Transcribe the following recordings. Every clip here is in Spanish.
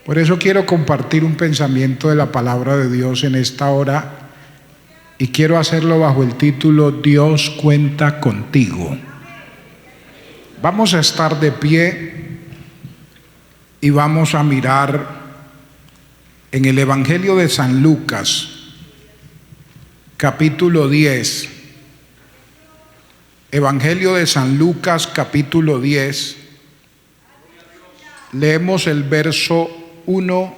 Por eso quiero compartir un pensamiento de la palabra de Dios en esta hora y quiero hacerlo bajo el título Dios cuenta contigo. Vamos a estar de pie y vamos a mirar en el Evangelio de San Lucas, capítulo 10. Evangelio de San Lucas, capítulo 10. Leemos el verso 1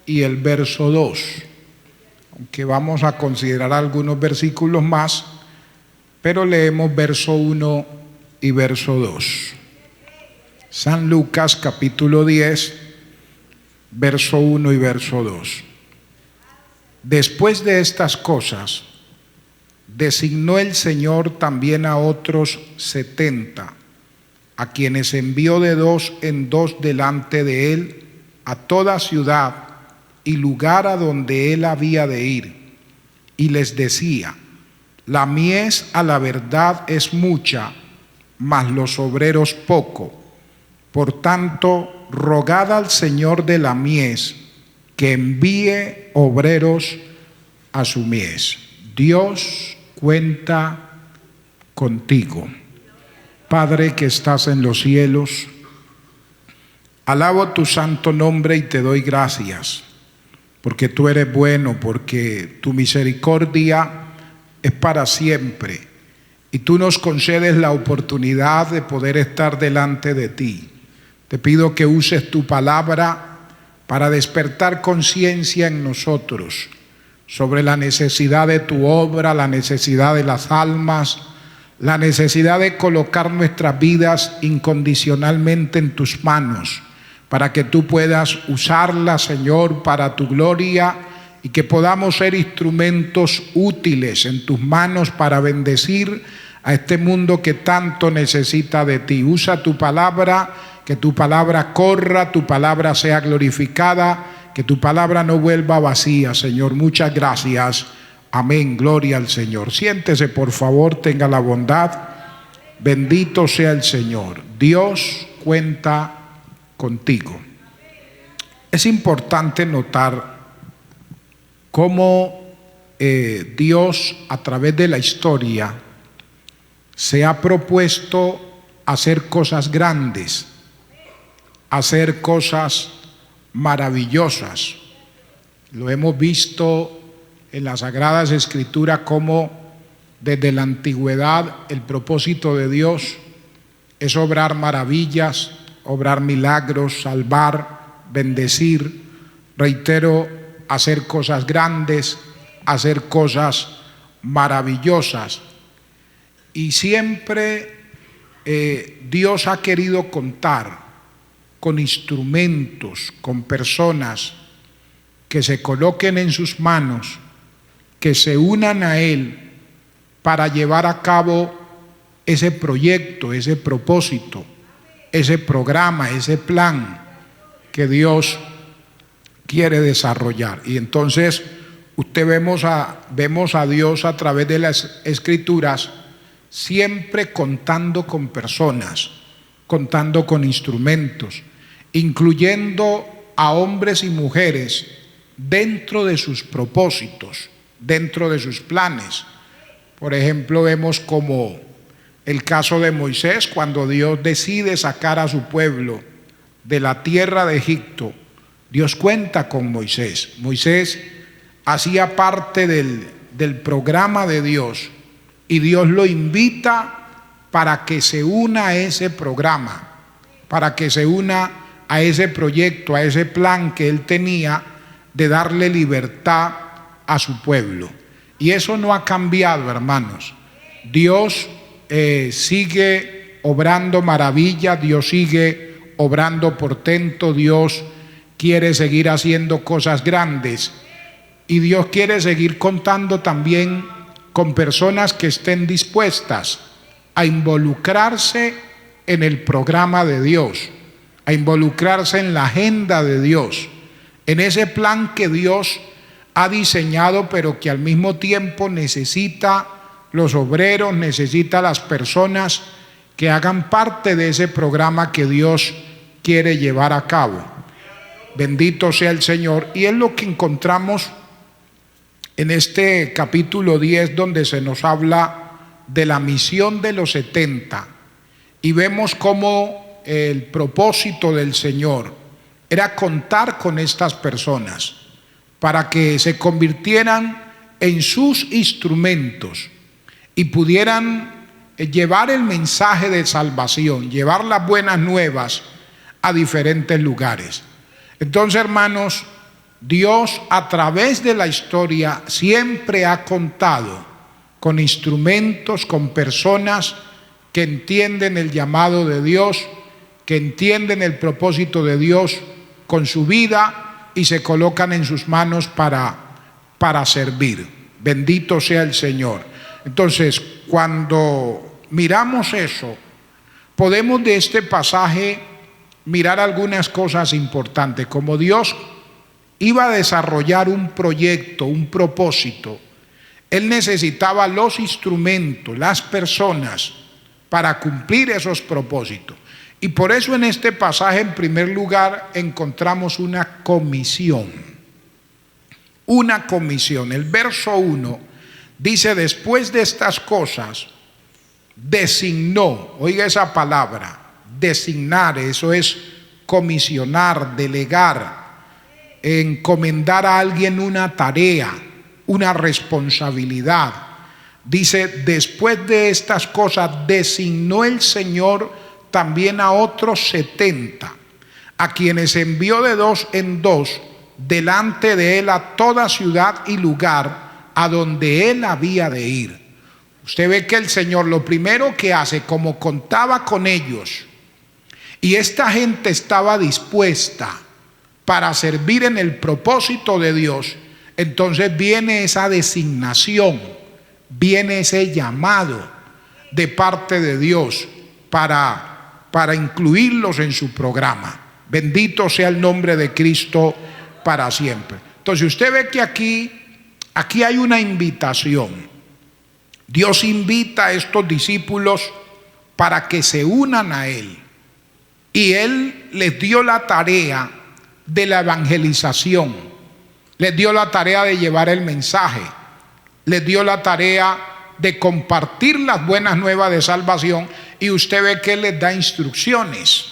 y el verso 2, aunque vamos a considerar algunos versículos más, pero leemos verso 1 y verso 2. San Lucas capítulo 10, verso 1 y verso 2. Después de estas cosas, designó el Señor también a otros 70, a quienes envió de dos en dos delante de él a toda ciudad y lugar a donde él había de ir, y les decía: la mies a la verdad es mucha, mas los obreros poco. Por tanto, rogad al Señor de la mies que envíe obreros a su mies. Dios cuenta contigo. Padre que estás en los cielos, alabo tu santo nombre y te doy gracias, porque tú eres bueno, porque tu misericordia es para siempre y tú nos concedes la oportunidad de poder estar delante de ti. Te pido que uses tu palabra para despertar conciencia en nosotros sobre la necesidad de tu obra, la necesidad de las almas, la necesidad de colocar nuestras vidas incondicionalmente en tus manos, para que tú puedas usarlas, Señor, para tu gloria y que podamos ser instrumentos útiles en tus manos para bendecir a este mundo que tanto necesita de ti. Usa tu palabra, que tu palabra corra, tu palabra sea glorificada, que tu palabra no vuelva vacía, Señor. Muchas gracias. Amén, gloria al Señor. Siéntese, por favor, tenga la bondad. Bendito sea el Señor. Dios cuenta contigo. Es importante notar cómo Dios a través de la historia se ha propuesto hacer cosas grandes, hacer cosas maravillosas. Lo hemos visto en las Sagradas Escrituras como desde la antigüedad el propósito de Dios es obrar maravillas, obrar milagros, salvar, bendecir, reitero, hacer cosas grandes, hacer cosas maravillosas. Y siempre Dios ha querido contar con instrumentos, con personas que se coloquen en sus manos, que se unan a Él para llevar a cabo ese proyecto, ese propósito, ese programa, ese plan que Dios quiere desarrollar. Y entonces vemos a Dios a través de las Escrituras siempre contando con personas, contando con instrumentos, incluyendo a hombres y mujeres dentro de sus propósitos, dentro de sus planes. Por ejemplo, vemos como el caso de Moisés, cuando Dios decide sacar a su pueblo de la tierra de Egipto. Dios cuenta con Moisés. Moisés hacía parte del programa de Dios y Dios lo invita para que se una a ese programa, para que se una a ese proyecto, a ese plan que él tenía de darle libertad a su pueblo. Y eso no ha cambiado, hermanos. Dios sigue obrando maravillas, Dios sigue obrando portento, Dios quiere seguir haciendo cosas grandes y Dios quiere seguir contando también con personas que estén dispuestas a involucrarse en el programa de Dios, a involucrarse en la agenda de Dios, en ese plan que Dios ha diseñado, pero que al mismo tiempo necesita los obreros, necesita las personas que hagan parte de ese programa que Dios quiere llevar a cabo. Bendito sea el Señor. Y es lo que encontramos en este capítulo 10, donde se nos habla de la misión de los 70. Y vemos cómo el propósito del Señor era contar con estas personas para que se convirtieran en sus instrumentos y pudieran llevar el mensaje de salvación, llevar las buenas nuevas a diferentes lugares. Entonces, hermanos, Dios a través de la historia siempre ha contado con instrumentos, con personas que entienden el llamado de Dios, que entienden el propósito de Dios con su vida y se colocan en sus manos para servir. Bendito sea el Señor. Entonces, cuando miramos eso, podemos de este pasaje mirar algunas cosas importantes. Como Dios iba a desarrollar un proyecto, un propósito, Él necesitaba los instrumentos, las personas para cumplir esos propósitos. Y por eso en este pasaje, en primer lugar, encontramos una comisión. Una comisión. El verso 1 dice: después de estas cosas, designó. Oiga esa palabra, designar. Eso es comisionar, delegar, encomendar a alguien una tarea, una responsabilidad. Dice: después de estas cosas designó el Señor también a otros 70, a quienes envió de dos en dos delante de él a toda ciudad y lugar a donde él había de ir. Usted ve que el Señor lo primero que hace, como contaba con ellos y esta gente estaba dispuesta para servir en el propósito de Dios, entonces viene esa designación, viene ese llamado de parte de Dios para incluirlos en su programa. Bendito sea el nombre de Cristo para siempre. Entonces usted ve que aquí hay una invitación. Dios invita a estos discípulos para que se unan a Él. Y Él les dio la tarea de la evangelización. Les dio la tarea de llevar el mensaje. Les dio la tarea de compartir las buenas nuevas de salvación. Y usted ve que Él les da instrucciones.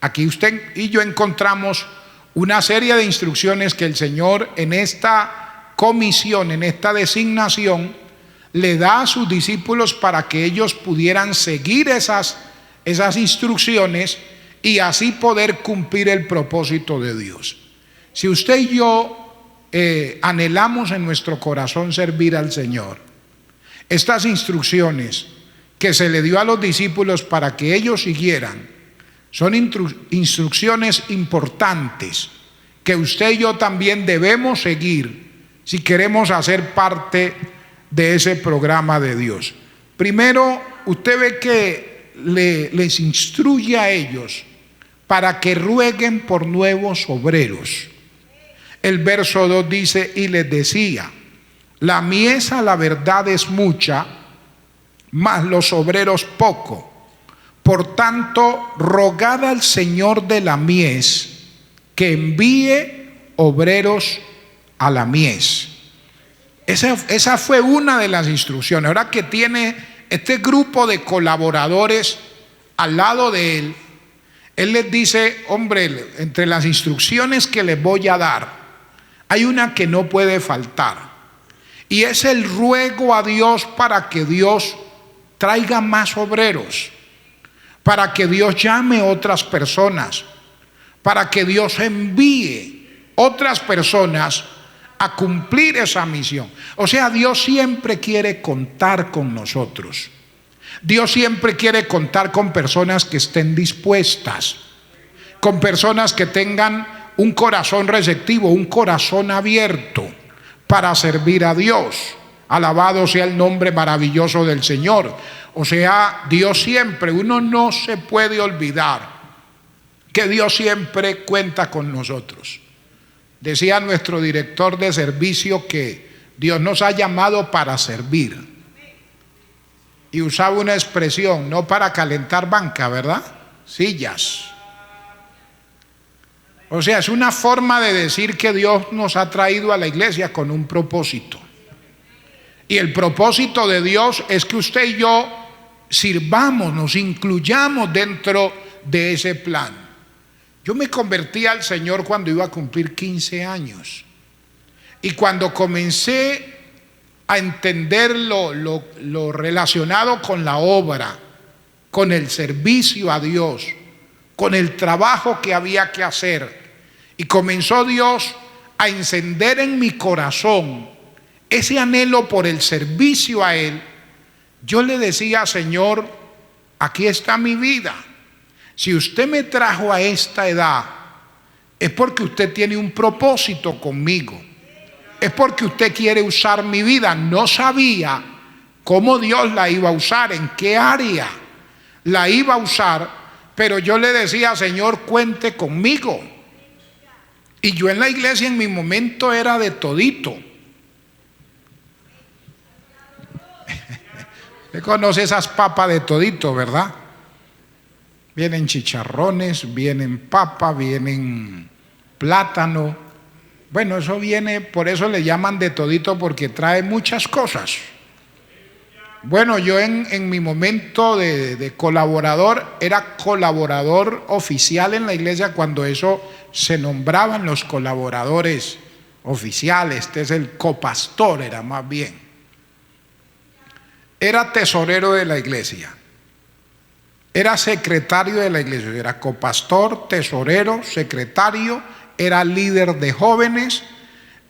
Aquí usted y yo encontramos una serie de instrucciones que el Señor en esta comisión, en esta designación, le da a sus discípulos para que ellos pudieran seguir esas instrucciones y así poder cumplir el propósito de Dios. Si usted y yo anhelamos en nuestro corazón servir al Señor, estas instrucciones que se le dio a los discípulos para que ellos siguieran son instrucciones importantes que usted y yo también debemos seguir si queremos hacer parte de ese programa de Dios. Primero, usted ve que les instruye a ellos para que rueguen por nuevos obreros. El verso 2 dice: y les decía, la mies a la verdad es mucha, mas los obreros poco. Por tanto, rogad al Señor de la mies que envíe obreros a la mies. Esa fue una de las instrucciones. Ahora que tiene este grupo de colaboradores al lado de él, él les dice: hombre, entre las instrucciones que les voy a dar, hay una que no puede faltar. Y es el ruego a Dios para que Dios traiga más obreros, para que Dios llame otras personas, para que Dios envíe otras personas a cumplir esa misión. O sea, Dios siempre quiere contar con nosotros. Dios siempre quiere contar con personas que estén dispuestas, con personas que tengan un corazón receptivo, un corazón abierto para servir a Dios. Alabado sea el nombre maravilloso del Señor. O sea, Dios siempre, uno no se puede olvidar que Dios siempre cuenta con nosotros. Decía nuestro director de servicio que Dios nos ha llamado para servir. Y usaba una expresión: no para calentar banca, ¿verdad? Sillas. O sea, es una forma de decir que Dios nos ha traído a la iglesia con un propósito. Y el propósito de Dios es que usted y yo sirvamos, nos incluyamos dentro de ese plan. Yo me convertí al Señor cuando iba a cumplir 15 años. Y cuando comencé a entender lo relacionado con la obra, con el servicio a Dios, con el trabajo que había que hacer, y comenzó Dios a encender en mi corazón ese anhelo por el servicio a Él, yo le decía: Señor, aquí está mi vida. Si usted me trajo a esta edad, es porque usted tiene un propósito conmigo, es porque usted quiere usar mi vida. No sabía cómo Dios la iba a usar, en qué área la iba a usar, pero yo le decía: Señor, cuente conmigo. Y yo en la iglesia en mi momento era de todito. Usted conoce esas papas de todito, ¿verdad? Vienen chicharrones, vienen papa, vienen plátano. Bueno, eso viene, por eso le llaman de todito, porque trae muchas cosas. Bueno, yo en mi momento de colaborador, era colaborador oficial en la iglesia cuando eso se nombraban los colaboradores oficiales. Este es el copastor, era más bien. Era tesorero de la iglesia, era secretario de la iglesia, era copastor, tesorero, secretario, era líder de jóvenes,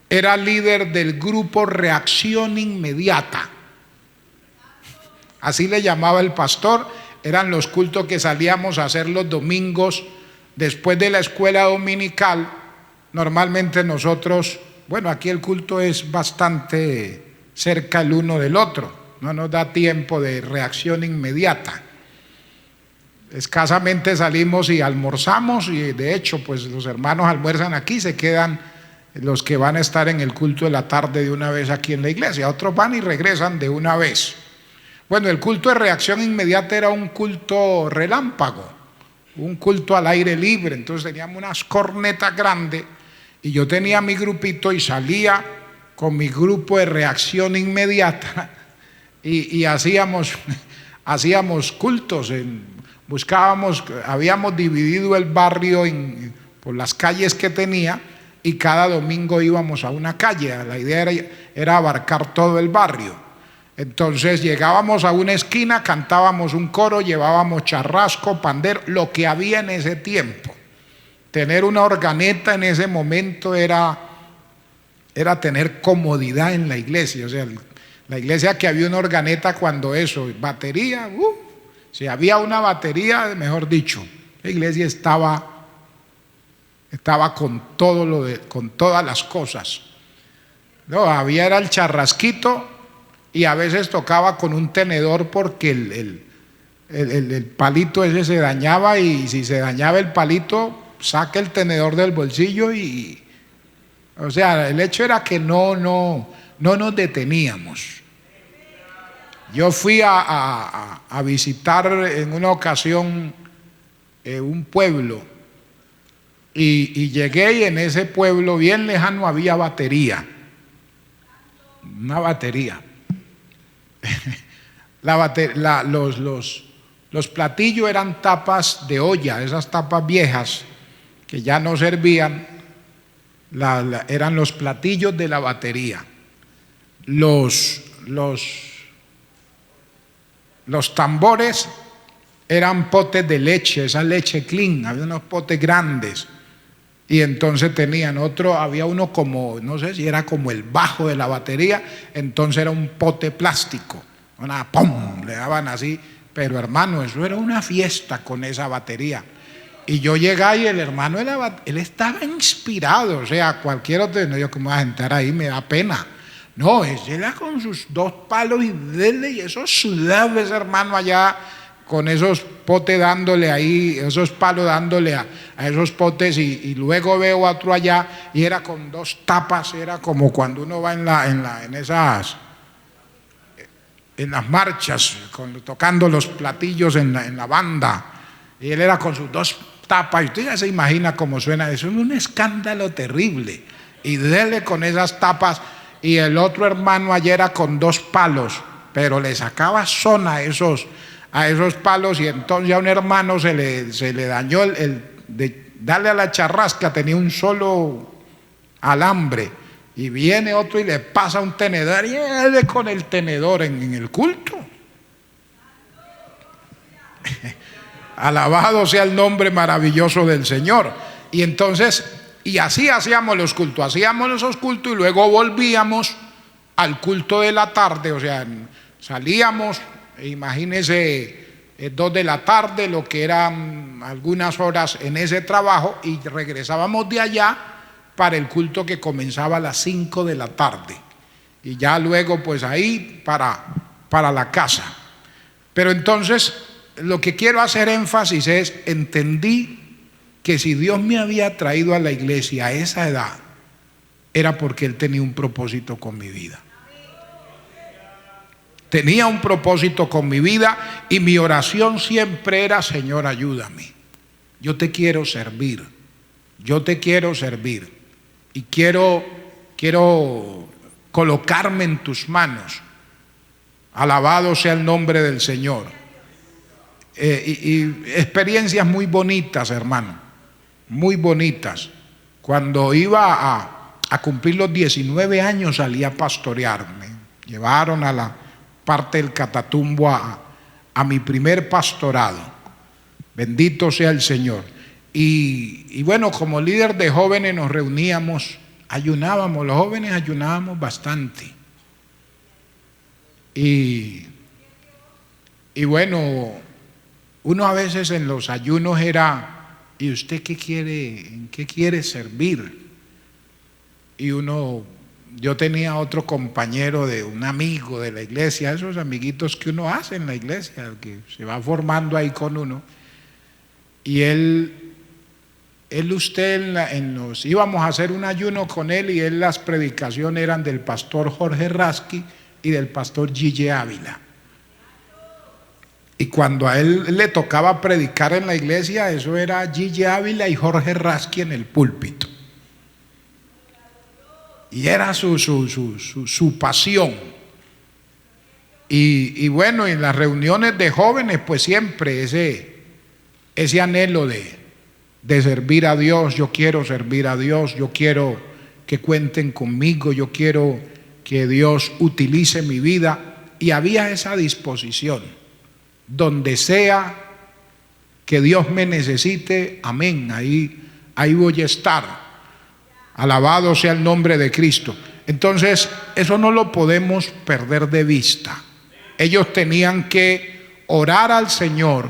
era líder del grupo Reacción Inmediata. Así le llamaba el pastor. Eran los cultos que salíamos a hacer los domingos después de la escuela dominical. Normalmente nosotros, bueno, aquí el culto es bastante cerca el uno del otro, no nos da tiempo de reacción inmediata. Escasamente salimos y almorzamos, y de hecho pues los hermanos almuerzan aquí, se quedan los que van a estar en el culto de la tarde de una vez aquí en la iglesia, otros van y regresan de una vez. Bueno, el culto de reacción inmediata era un culto relámpago, un culto al aire libre. Entonces teníamos unas cornetas grandes y yo tenía mi grupito y salía con mi grupo de reacción inmediata y hacíamos cultos, buscábamos, habíamos dividido el barrio por las calles que tenía, y cada domingo íbamos a una calle. La idea era abarcar todo el barrio. Entonces llegábamos a una esquina, cantábamos un coro, llevábamos charrasco, pandero, lo que había en ese tiempo. Tener una organeta en ese momento era tener comodidad en la iglesia. O sea, la iglesia, que había una organeta cuando eso, batería, si había una batería, mejor dicho, la iglesia estaba con con todas las cosas. No, era el charrasquito, y a veces tocaba con un tenedor porque el palito ese se dañaba, y si se dañaba el palito, saca el tenedor del bolsillo o sea, el hecho era que no nos deteníamos. Yo fui a visitar en una ocasión un pueblo, y llegué, y en ese pueblo bien lejano había batería, una batería. Los platillos eran tapas de olla, esas tapas viejas que ya no servían, eran los platillos de la batería. Los tambores eran potes de leche, esa leche clean, había unos potes grandes, y entonces había uno como, no sé si era como el bajo de la batería, entonces era un pote plástico, ¡pum!, le daban así. Pero hermano, eso era una fiesta con esa batería. Y yo llegué, y el hermano, él estaba inspirado. O sea, cualquier otro, no, yo como voy a sentar ahí, me da pena. No, él era con sus 2 palos y eso sudaba ese hermano allá con esos potes dándole ahí, esos palos dándole a esos potes, y luego veo a otro allá y era con 2 tapas. Era como cuando uno va en las marchas, tocando los platillos en la banda, y él era con sus 2 tapas, y usted ya se imagina cómo suena, eso es un escándalo terrible, y dele con esas tapas, y el otro hermano ayer era con 2 palos, pero le sacaba son a esos palos, y entonces a un hermano se le dañó el de darle a la charrasca, tenía un solo alambre, y viene otro y le pasa un tenedor, y él con el tenedor en el culto. Alabado sea el nombre maravilloso del Señor. Y entonces, y así hacíamos los cultos, hacíamos esos cultos y luego volvíamos al culto de la tarde, o sea, salíamos, imagínense, 2 de la tarde, lo que eran algunas horas en ese trabajo, y regresábamos de allá para el culto que comenzaba a las 5 de la tarde, y ya luego pues ahí para la casa. Pero entonces lo que quiero hacer énfasis es, entendí que si Dios me había traído a la iglesia a esa edad, era porque Él tenía un propósito con mi vida. Tenía un propósito con mi vida, y mi oración siempre era: Señor, ayúdame, yo te quiero servir, yo te quiero servir, y quiero colocarme en tus manos. Alabado sea el nombre del Señor. Y experiencias muy bonitas, hermano, muy bonitas. Cuando iba a cumplir los 19 años salí a pastorear. Me llevaron a la parte del Catatumbo a mi primer pastorado. Bendito sea el Señor. Y bueno, como líder de jóvenes nos reuníamos, ayunábamos, los jóvenes ayunábamos bastante. Y bueno, uno a veces en los ayunos era: ¿y usted qué quiere, en qué quiere servir? Y yo tenía otro compañero, de un amigo de la iglesia, esos amiguitos que uno hace en la iglesia, que se va formando ahí con uno, y íbamos a hacer un ayuno con él, y las predicaciones eran del pastor Jorge Rasky y del pastor Gille Ávila. Y cuando a él le tocaba predicar en la iglesia, eso era Gille Ávila y Jorge Rasky en el púlpito. Y era su pasión. Y bueno, en las reuniones de jóvenes, pues siempre ese anhelo de servir a Dios. Yo quiero servir a Dios, yo quiero que cuenten conmigo, yo quiero que Dios utilice mi vida. Y había esa disposición. Donde sea que Dios me necesite, amén, ahí voy a estar. Alabado sea el nombre de Cristo. Entonces, eso no lo podemos perder de vista. Ellos tenían que orar al Señor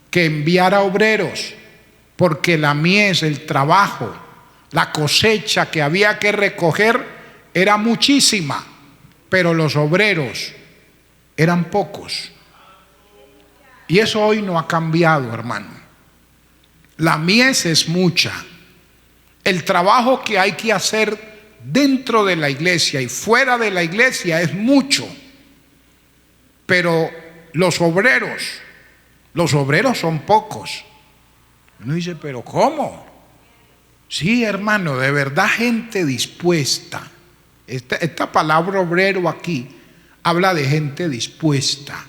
que enviara obreros, porque la mies, el trabajo, la cosecha que había que recoger era muchísima, pero los obreros eran pocos. Y eso hoy no ha cambiado, hermano. La mies es mucha. El trabajo que hay que hacer dentro de la iglesia y fuera de la iglesia es mucho. Pero los obreros son pocos. Uno dice: ¿pero cómo? Sí, hermano, de verdad, gente dispuesta. Esta palabra obrero aquí habla de gente dispuesta,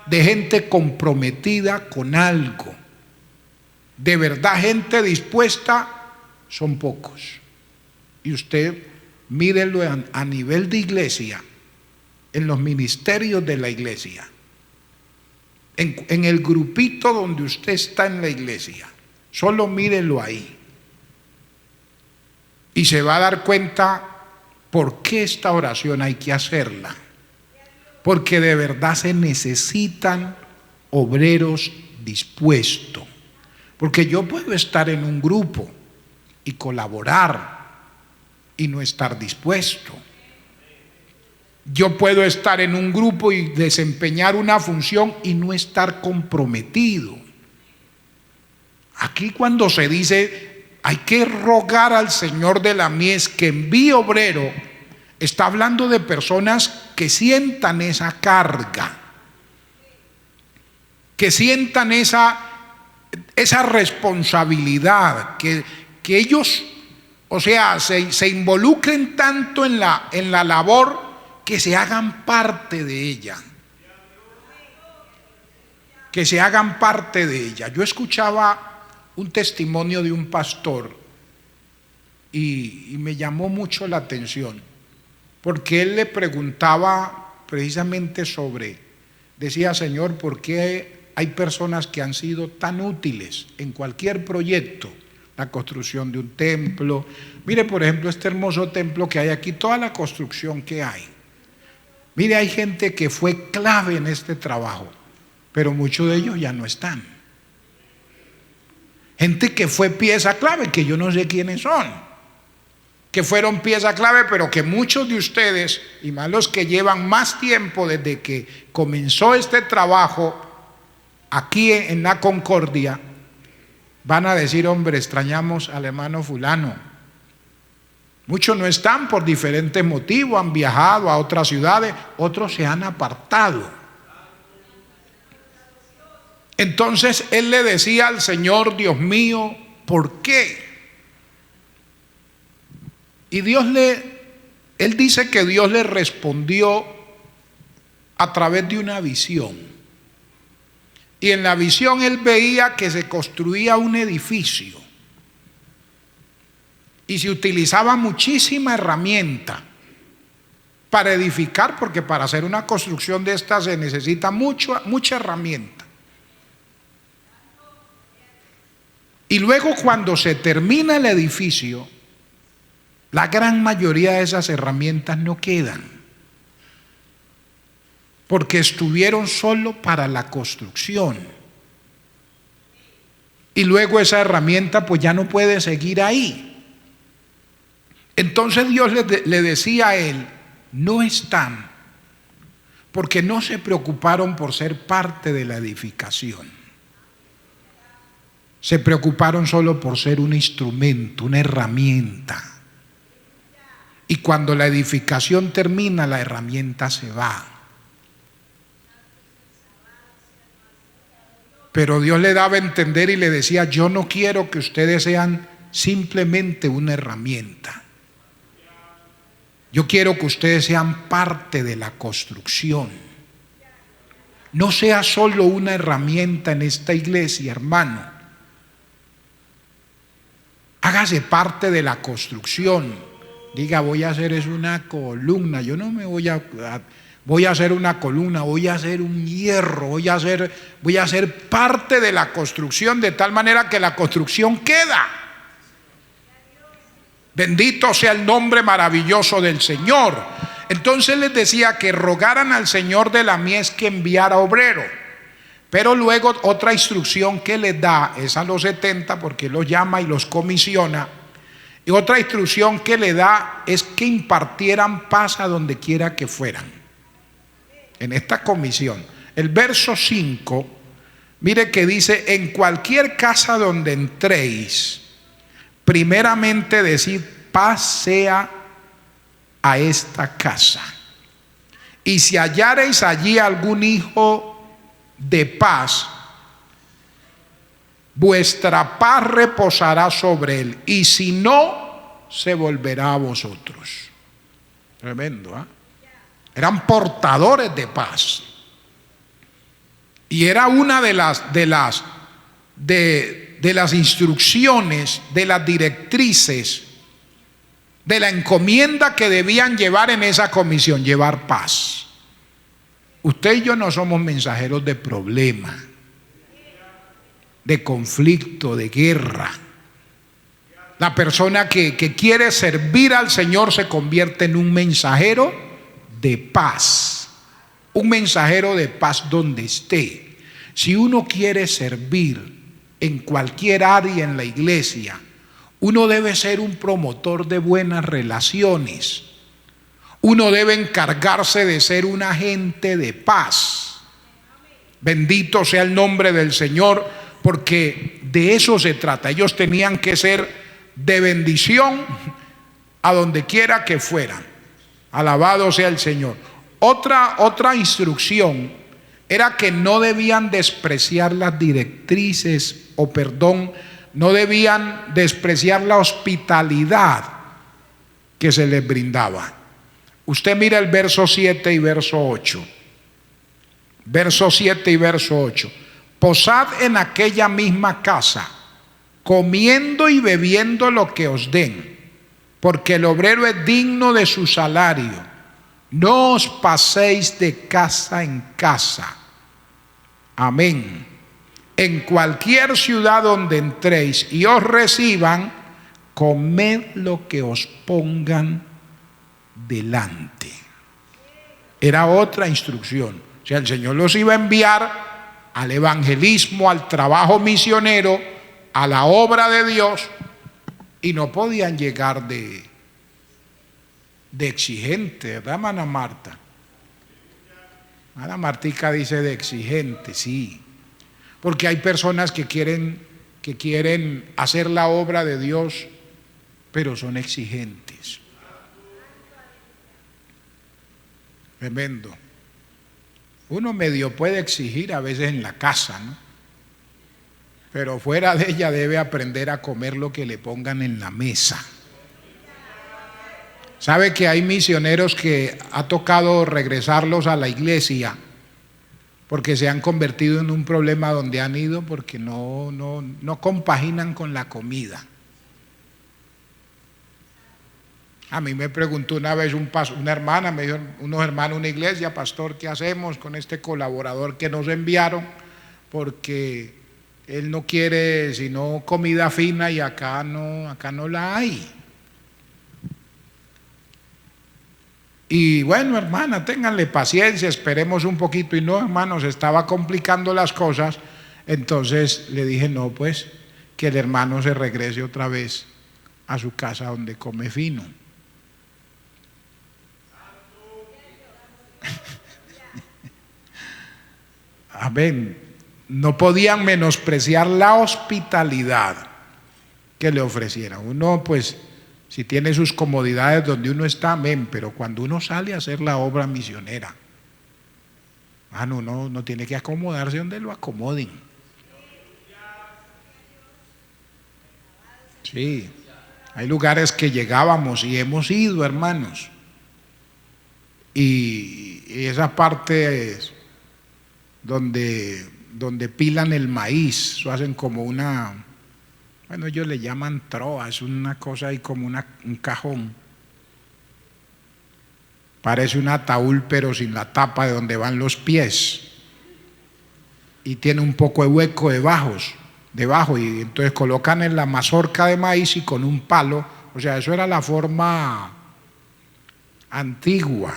de gente comprometida con algo. De verdad, gente dispuesta son pocos. Y usted mírelo a nivel de iglesia, en los ministerios de la iglesia, en el grupito donde usted está en la iglesia, solo mírelo ahí. Y se va a dar cuenta por qué esta oración hay que hacerla. Porque de verdad se necesitan obreros dispuestos. Porque yo puedo estar en un grupo y colaborar y no estar dispuesto. Yo puedo estar en un grupo y desempeñar una función y no estar comprometido. Aquí cuando se dice hay que rogar al Señor de la mies que envíe obrero, está hablando de personas que sientan esa carga, que sientan esa responsabilidad, que ellos, o sea, se involucren tanto en la labor que se hagan parte de ella. Que se hagan parte de ella. Yo escuchaba un testimonio de un pastor y me llamó mucho la atención, porque él le preguntaba precisamente sobre, decía: Señor, ¿por qué hay personas que han sido tan útiles en cualquier proyecto? La construcción de un templo. Mire, por ejemplo, este hermoso templo que hay aquí, toda la construcción que hay. Mire, hay gente que fue clave en este trabajo, pero muchos de ellos ya no están. Gente que fue pieza clave, que yo no sé quiénes son, que fueron pieza clave, pero que muchos de ustedes, y más los que llevan más tiempo desde que comenzó este trabajo aquí en la Concordia, van a decir: hombre, extrañamos al hermano fulano. Muchos no están por diferentes motivos, han viajado a otras ciudades, otros se han apartado. Entonces él le decía al Señor: Dios mío, ¿por qué? Y él dice que Dios le respondió a través de una visión. Y en la visión él veía que se construía un edificio y se utilizaba muchísima herramienta para edificar, porque para hacer una construcción de estas se necesita mucha herramienta. Y luego, cuando se termina el edificio, la gran mayoría de esas herramientas no quedan, porque estuvieron solo para la construcción. Y luego esa herramienta pues ya no puede seguir ahí. Entonces Dios le decía a él: no están, porque no se preocuparon por ser parte de la edificación. Se preocuparon solo por ser un instrumento, una herramienta. Y cuando la edificación termina, la herramienta se va. Pero Dios le daba a entender y le decía: yo no quiero que ustedes sean simplemente una herramienta. Yo quiero que ustedes sean parte de la construcción. No sea solo una herramienta en esta iglesia, hermano. Hágase parte de la construcción. Diga: voy a hacer es una columna. Yo no me voy a hacer una columna, voy a hacer un hierro, voy a ser parte de la construcción, de tal manera que la construcción queda. Bendito sea el nombre maravilloso del Señor. Entonces les decía que rogaran al Señor de la mies que enviara obrero. Pero luego otra instrucción que les da es a los 70, porque los llama y los comisiona. Y otra instrucción que le da es que impartieran paz a donde quiera que fueran. En esta comisión, el verso 5, mire que dice: en cualquier casa donde entréis, primeramente decid: paz sea a esta casa. Y si hallareis allí algún hijo de paz, vuestra paz reposará sobre él, y si no, se volverá a vosotros. Tremendo, ¿eh? Eran portadores de paz. Y era una de las instrucciones, de las directrices, de la encomienda que debían llevar en esa comisión: llevar paz. Usted y yo no somos mensajeros de problema, de conflicto, de guerra. La persona que quiere servir al Señor se convierte en un mensajero de paz. Un mensajero de paz donde esté. Si uno quiere servir en cualquier área en la iglesia, uno debe ser un promotor de buenas relaciones. Uno debe encargarse de ser un agente de paz. Bendito sea el nombre del Señor, porque de eso se trata. Ellos tenían que ser de bendición a donde quiera que fueran. Alabado sea el Señor. Otra instrucción era que no debían despreciar las directrices, no debían despreciar la hospitalidad que se les brindaba. Usted mira el verso 7 y verso 8. Verso 7 y verso 8. Posad en aquella misma casa, comiendo y bebiendo lo que os den, porque el obrero es digno de su salario. No os paséis de casa en casa. Amén. En cualquier ciudad donde entréis y os reciban, comed lo que os pongan delante. Era otra instrucción. O sea, el Señor los iba a enviar al evangelismo, al trabajo misionero, a la obra de Dios, y no podían llegar de exigente, ¿verdad, hermana Marta? Hermana Martica dice de exigente, sí. Porque hay personas que quieren hacer la obra de Dios, pero son exigentes. Tremendo. Uno medio puede exigir a veces en la casa, ¿no? Pero fuera de ella debe aprender a comer lo que le pongan en la mesa. ¿Sabe que hay misioneros que ha tocado regresarlos a la iglesia porque se han convertido en un problema donde han ido porque no compaginan con la comida? A mí me preguntó una vez una hermana, me dijo, unos hermanos, una iglesia, pastor, ¿qué hacemos con este colaborador que nos enviaron? Porque él no quiere sino comida fina y acá no la hay. Y bueno, hermana, ténganle paciencia, esperemos un poquito. Y no, hermano, se estaba complicando las cosas. Entonces le dije, no, pues que el hermano se regrese otra vez a su casa donde come fino. Amén. No podían menospreciar la hospitalidad que le ofrecieran. Uno, pues, si tiene sus comodidades donde uno está, amén, pero cuando uno sale a hacer la obra misionera, uno no tiene que acomodarse donde lo acomoden. Sí, hay lugares que llegábamos y hemos ido, hermanos, y esa parte es donde pilan el maíz, eso hacen como una, bueno, ellos le llaman troa, es una cosa ahí como un cajón. Parece un ataúd pero sin la tapa de donde van los pies. Y tiene un poco de hueco debajo, y entonces colocan en la mazorca de maíz y con un palo, o sea, eso era la forma antigua,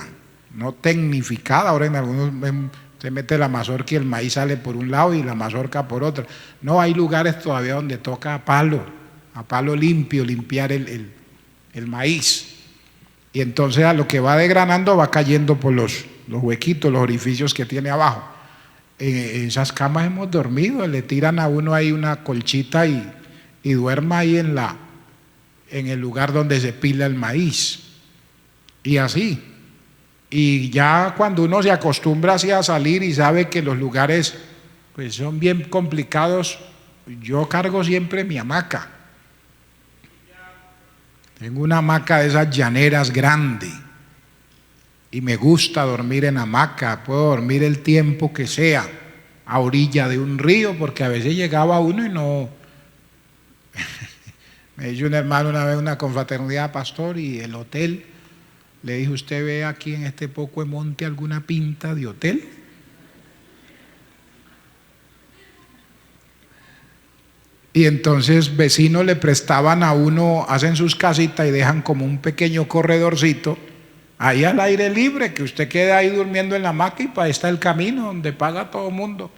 no tecnificada. Ahora en algunos se mete la mazorca y el maíz sale por un lado y la mazorca por otro. No, hay lugares todavía donde toca a palo limpio, limpiar el maíz. Y entonces a lo que va desgranando va cayendo por los huequitos, los orificios que tiene abajo. En esas camas hemos dormido, le tiran a uno ahí una colchita y duerma ahí en el lugar donde se pila el maíz. Y así. Y ya cuando uno se acostumbra así a salir y sabe que los lugares pues son bien complicados, yo cargo siempre mi hamaca. Tengo una hamaca de esas llaneras grande y me gusta dormir en hamaca. Puedo dormir el tiempo que sea a orilla de un río, porque a veces llegaba uno y no. Me dijo un hermano una vez, una confraternidad, pastor, y el hotel. Le dije, ¿usted ve aquí en este poco de monte alguna pinta de hotel? Y entonces vecinos le prestaban a uno, hacen sus casitas y dejan como un pequeño corredorcito ahí al aire libre, que usted queda ahí durmiendo en la hamaca y para ahí está el camino donde paga todo el mundo.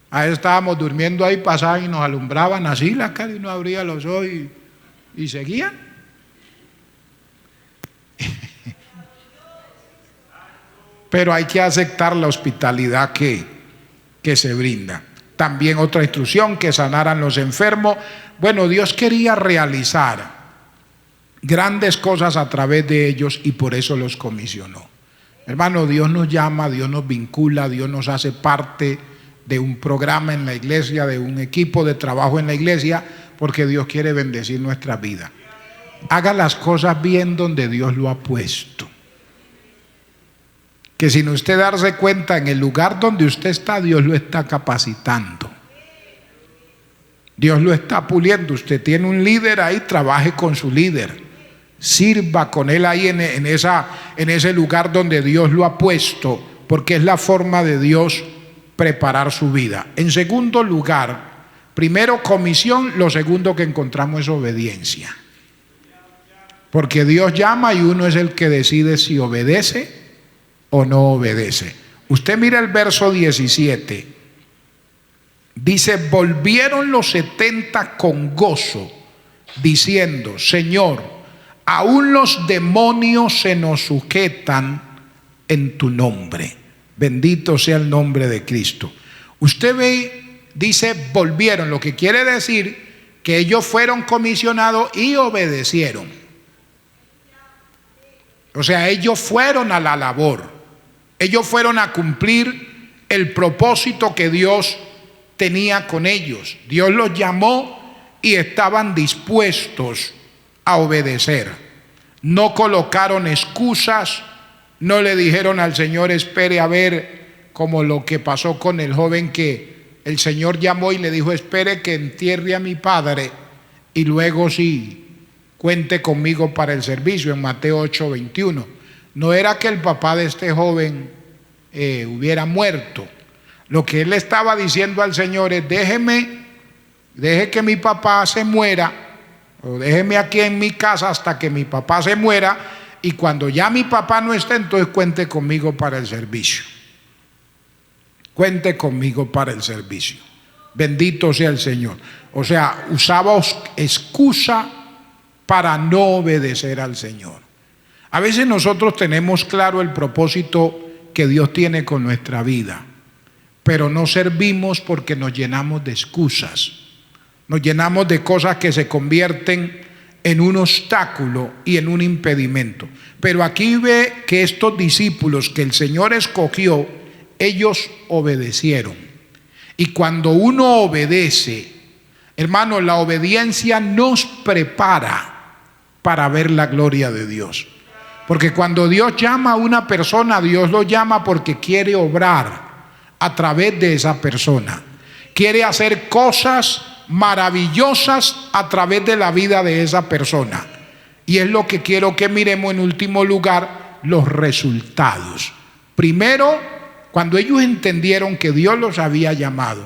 Ahí estábamos durmiendo ahí, pasaban y nos alumbraban así la cara y uno abría los ojos y seguían. Pero hay que aceptar la hospitalidad que se brinda. También otra instrucción, que sanaran los enfermos. Bueno, Dios quería realizar grandes cosas a través de ellos y por eso los comisionó. Hermano, Dios nos llama, Dios nos vincula, Dios nos hace parte de un programa en la iglesia, de un equipo de trabajo en la iglesia, porque Dios quiere bendecir nuestra vida. Haga las cosas bien donde Dios lo ha puesto. Que sin usted darse cuenta, en el lugar donde usted está, Dios lo está capacitando. Dios lo está puliendo. Usted tiene un líder ahí, trabaje con su líder. Sirva con él ahí en ese lugar donde Dios lo ha puesto, porque es la forma de Dios preparar su vida. En segundo lugar, primero comisión, lo segundo que encontramos es obediencia. Porque Dios llama y uno es el que decide si obedece o no obedece. Usted mira el verso 17. Dice: volvieron los 70 con gozo, diciendo: Señor, aún los demonios se nos sujetan en tu nombre. Bendito sea el nombre de Cristo. Usted ve, dice volvieron, lo que quiere decir que ellos fueron comisionados y obedecieron. O sea, ellos fueron a la labor. Ellos fueron a cumplir el propósito que Dios tenía con ellos. Dios los llamó y estaban dispuestos a obedecer. No colocaron excusas, no le dijeron al Señor: espere a ver, como lo que pasó con el joven que el Señor llamó y le dijo: espere que entierre a mi padre y luego sí cuente conmigo para el servicio, en Mateo 8:21. No era que el papá de este joven hubiera muerto. Lo que él estaba diciendo al Señor es: deje que mi papá se muera, o déjeme aquí en mi casa hasta que mi papá se muera, y cuando ya mi papá no esté, entonces cuente conmigo para el servicio. Cuente conmigo para el servicio. Bendito sea el Señor. O sea, usaba excusa para no obedecer al Señor. A veces nosotros tenemos claro el propósito que Dios tiene con nuestra vida, pero no servimos porque nos llenamos de excusas. Nos llenamos de cosas que se convierten en un obstáculo y en un impedimento. Pero aquí ve que estos discípulos que el Señor escogió, ellos obedecieron. Y cuando uno obedece, hermano, la obediencia nos prepara para ver la gloria de Dios. Porque cuando Dios llama a una persona, Dios lo llama porque quiere obrar a través de esa persona. Quiere hacer cosas maravillosas a través de la vida de esa persona. Y es lo que quiero que miremos en último lugar, los resultados. Primero, cuando ellos entendieron que Dios los había llamado,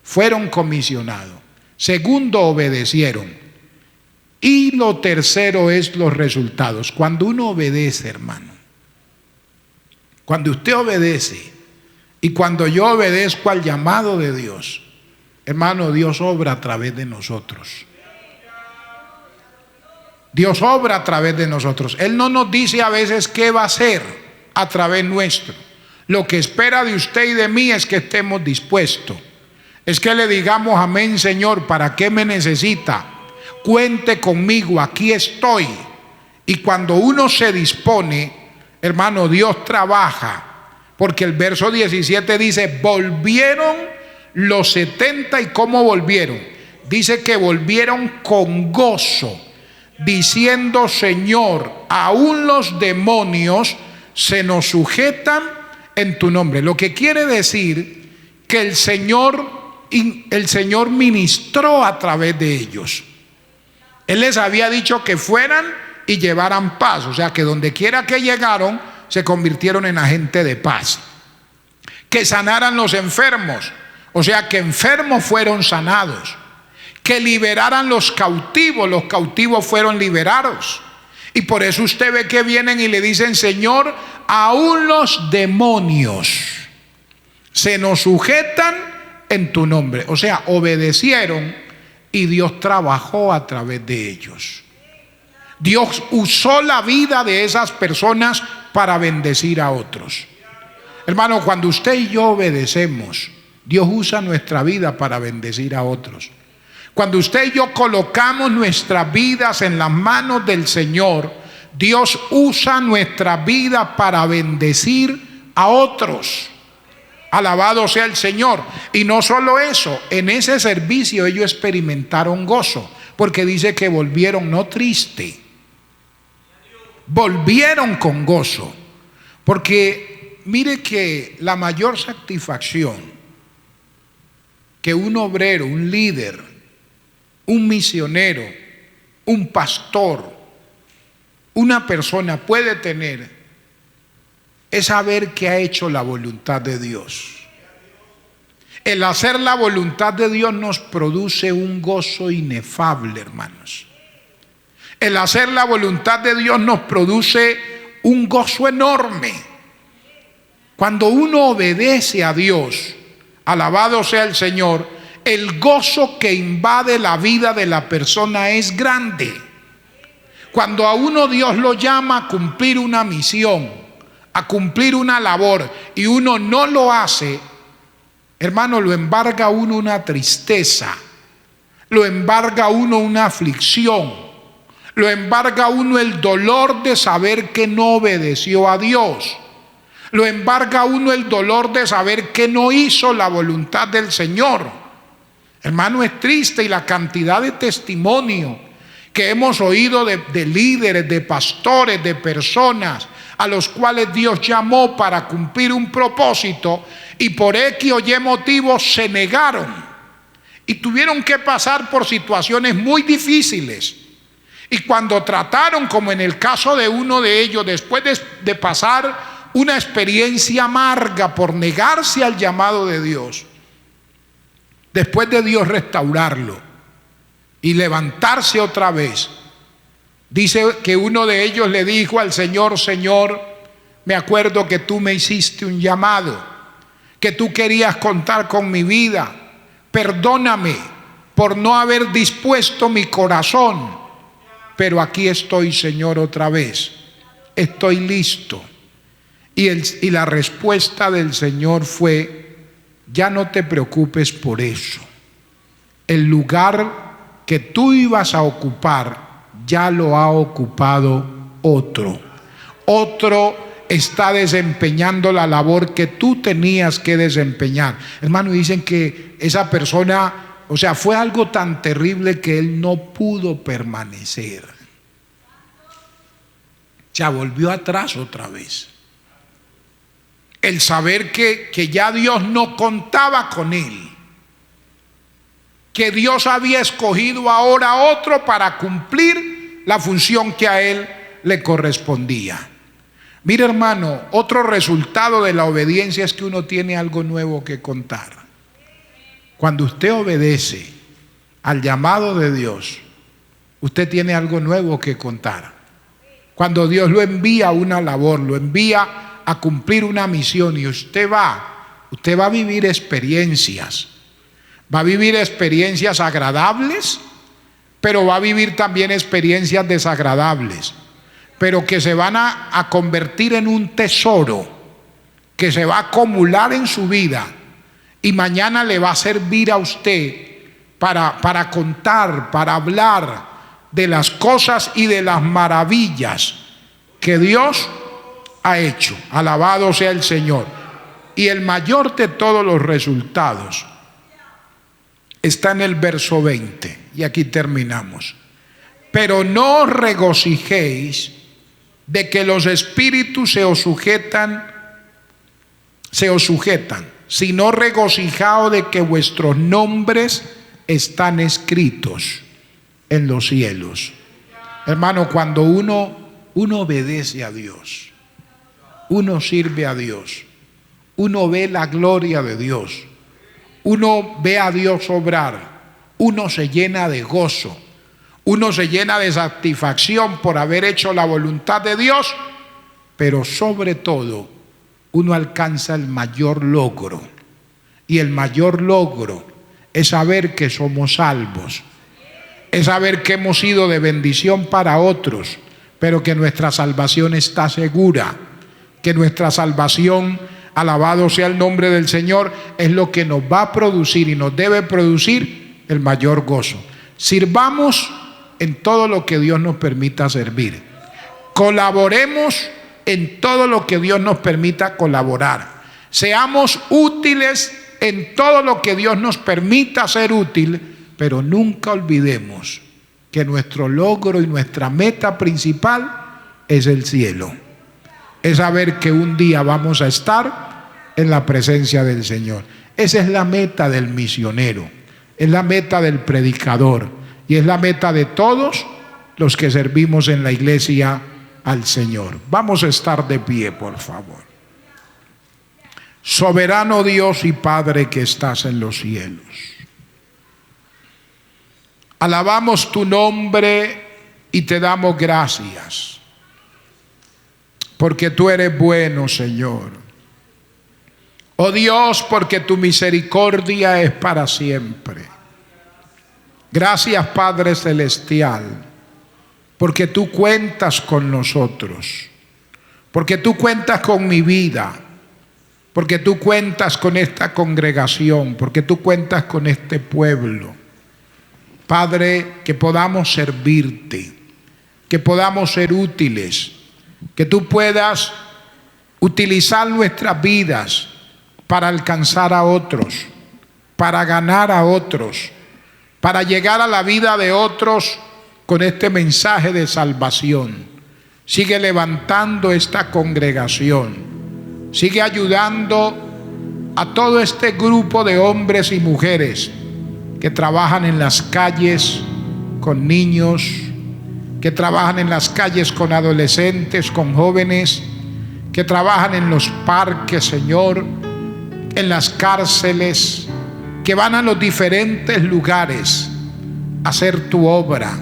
fueron comisionados. Segundo, obedecieron. Y lo tercero es los resultados. Cuando uno obedece, hermano, cuando usted obedece y cuando yo obedezco al llamado de Dios, hermano, Dios obra a través de nosotros. Dios obra a través de nosotros. Él no nos dice a veces qué va a hacer a través nuestro. Lo que espera de usted y de mí es que estemos dispuestos. Es que le digamos: amén, Señor, ¿para qué me necesita? Cuente conmigo, aquí estoy. Y cuando uno se dispone, hermano, Dios trabaja. Porque el verso 17 dice: volvieron los 70. ¿Y cómo volvieron? Dice que volvieron con gozo, diciendo: Señor, aún los demonios se nos sujetan en tu nombre. Lo que quiere decir que el Señor ministró a través de ellos. Él les había dicho que fueran y llevaran paz. O sea, que donde quiera que llegaron, se convirtieron en agentes de paz. Que sanaran los enfermos. O sea, que enfermos fueron sanados. Que liberaran los cautivos fueron liberados. Y por eso usted ve que vienen y le dicen: Señor, aún los demonios se nos sujetan en tu nombre. O sea, obedecieron y Dios trabajó a través de ellos. Dios usó la vida de esas personas para bendecir a otros. Hermano, cuando usted y yo obedecemos, Dios usa nuestra vida para bendecir a otros. Cuando usted y yo colocamos nuestras vidas en las manos del Señor, Dios usa nuestra vida para bendecir a otros. Alabado sea el Señor. Y no solo eso, en ese servicio ellos experimentaron gozo, porque dice que volvieron no triste, volvieron con gozo. Porque mire que la mayor satisfacción que un obrero, un líder, un misionero, un pastor, una persona puede tener es saber que ha hecho la voluntad de Dios. El hacer la voluntad de Dios nos produce un gozo inefable, hermanos. El hacer la voluntad de Dios nos produce un gozo enorme. Cuando uno obedece a Dios, alabado sea el Señor, el gozo que invade la vida de la persona es grande. Cuando a uno Dios lo llama a cumplir una misión, a cumplir una labor, y uno no lo hace, hermano, lo embarga a uno una tristeza, lo embarga a uno una aflicción, lo embarga a uno el dolor de saber que no obedeció a Dios, lo embarga a uno el dolor de saber que no hizo la voluntad del Señor. Hermano, es triste, y la cantidad de testimonio que hemos oído de líderes, de pastores, de personas a los cuales Dios llamó para cumplir un propósito, y por X o Y motivos se negaron y tuvieron que pasar por situaciones muy difíciles. Y cuando trataron, como en el caso de uno de ellos, después de pasar una experiencia amarga por negarse al llamado de Dios, después de Dios restaurarlo y levantarse otra vez, dice que uno de ellos le dijo al Señor: Señor, me acuerdo que tú me hiciste un llamado, que tú querías contar con mi vida. Perdóname por no haber dispuesto mi corazón, pero aquí estoy, Señor, otra vez. Estoy listo. Y la respuesta del Señor fue: ya no te preocupes por eso. El lugar que tú ibas a ocupar ya lo ha ocupado otro. Otro está desempeñando la labor que tú tenías que desempeñar. Hermano, dicen que esa persona, o sea, fue algo tan terrible que él no pudo permanecer. Ya volvió atrás otra vez. El saber que ya Dios no contaba con él, que Dios había escogido ahora a otro para cumplir la función que a él le correspondía. Mire, hermano, otro resultado de la obediencia es que uno tiene algo nuevo que contar. Cuando usted obedece al llamado de Dios, usted tiene algo nuevo que contar. Cuando Dios lo envía a una labor, lo envía a cumplir una misión, y usted va a vivir experiencias. Va a vivir experiencias agradables, pero va a vivir también experiencias desagradables, pero que se van a convertir en un tesoro que se va a acumular en su vida, y mañana le va a servir a usted para contar, para hablar de las cosas y de las maravillas que Dios ha hecho. Alabado sea el Señor. Y el mayor de todos los resultados está en el verso 20, y aquí terminamos. Pero no os regocijéis de que los espíritus se os sujetan, sino regocijaos de que vuestros nombres están escritos en los cielos. Hermano, cuando uno obedece a Dios, uno sirve a Dios, uno ve la gloria de Dios, uno ve a Dios obrar, uno se llena de gozo, uno se llena de satisfacción por haber hecho la voluntad de Dios, pero sobre todo uno alcanza el mayor logro, y el mayor logro es saber que somos salvos, es saber que hemos sido de bendición para otros, pero que nuestra salvación está segura, que nuestra salvación, alabado sea el nombre del Señor, es lo que nos va a producir y nos debe producir el mayor gozo. Sirvamos en todo lo que Dios nos permita servir, Colaboremos en todo lo que Dios nos permita colaborar. Seamos útiles en todo lo que Dios nos permita ser útil, pero nunca olvidemos que nuestro logro y nuestra meta principal es el cielo. Es saber que un día vamos a estar en la presencia del Señor. Esa es la meta del misionero, es la meta del predicador y es la meta de todos los que servimos en la iglesia al Señor. Vamos a estar de pie, por favor. Soberano Dios y Padre que estás en los cielos, alabamos tu nombre y te damos gracias, porque tú eres bueno, Señor. Oh Dios, porque tu misericordia es para siempre. Gracias, Padre Celestial, porque tú cuentas con nosotros, porque tú cuentas con mi vida, porque tú cuentas con esta congregación, porque tú cuentas con este pueblo. Padre, que podamos servirte, que podamos ser útiles, que tú puedas utilizar nuestras vidas para alcanzar a otros, para ganar a otros, para llegar a la vida de otros con este mensaje de salvación. Sigue levantando esta congregación. Sigue ayudando a todo este grupo de hombres y mujeres que trabajan en las calles con niños, que trabajan en las calles con adolescentes, con jóvenes, que trabajan en los parques, Señor, en las cárceles, que van a los diferentes lugares a hacer tu obra.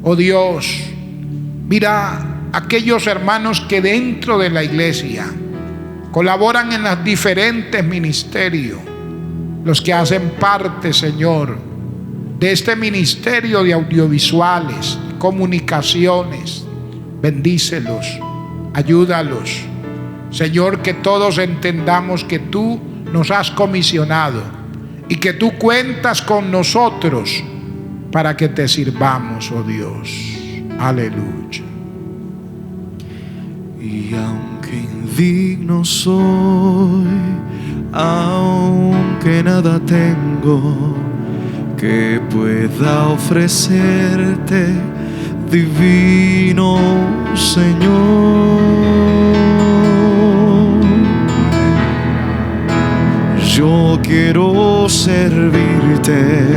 Oh Dios, mira aquellos hermanos que dentro de la iglesia colaboran en los diferentes ministerios, los que hacen parte, Señor, de este ministerio de audiovisuales, comunicaciones. Bendícelos, ayúdalos, Señor, que todos entendamos que tú nos has comisionado y que tú cuentas con nosotros para que te sirvamos, oh Dios. Aleluya. Y aunque indigno soy, aunque nada tengo que pueda ofrecerte, divino Señor, yo quiero servirte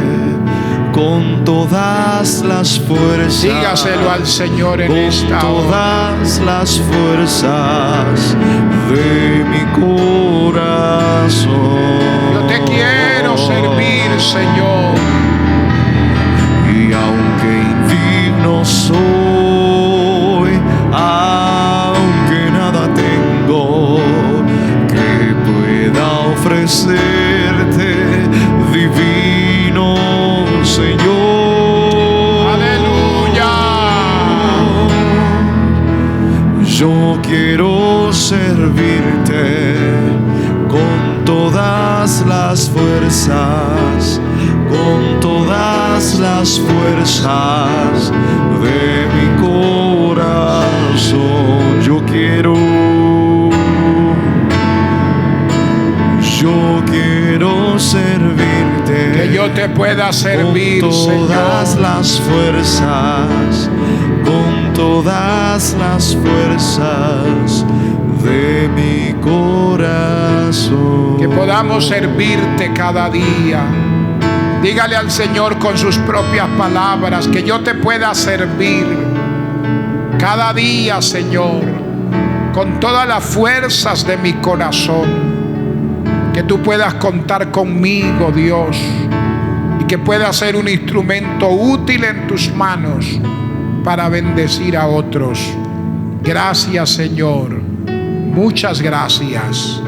con todas las fuerzas. Dígaselo al Señor en esta hora. Con todas las fuerzas de mi corazón. Yo te quiero servir, Señor. Y aunque indigno soy, aunque nada tengo que pueda ofrecerte, divino Señor, aleluya. Yo quiero servirte con todas las fuerzas, con todas las fuerzas de mi corazón. Yo quiero servirte, que yo te pueda servir, con todas Señor, las fuerzas, con todas las fuerzas de mi corazón. que podamos servirte cada día. Dígale al Señor con sus propias palabras que yo te pueda servir cada día, Señor, con todas las fuerzas de mi corazón. Que tú puedas contar conmigo, Dios, y que pueda ser un instrumento útil en tus manos para bendecir a otros. Gracias, Señor. Muchas gracias.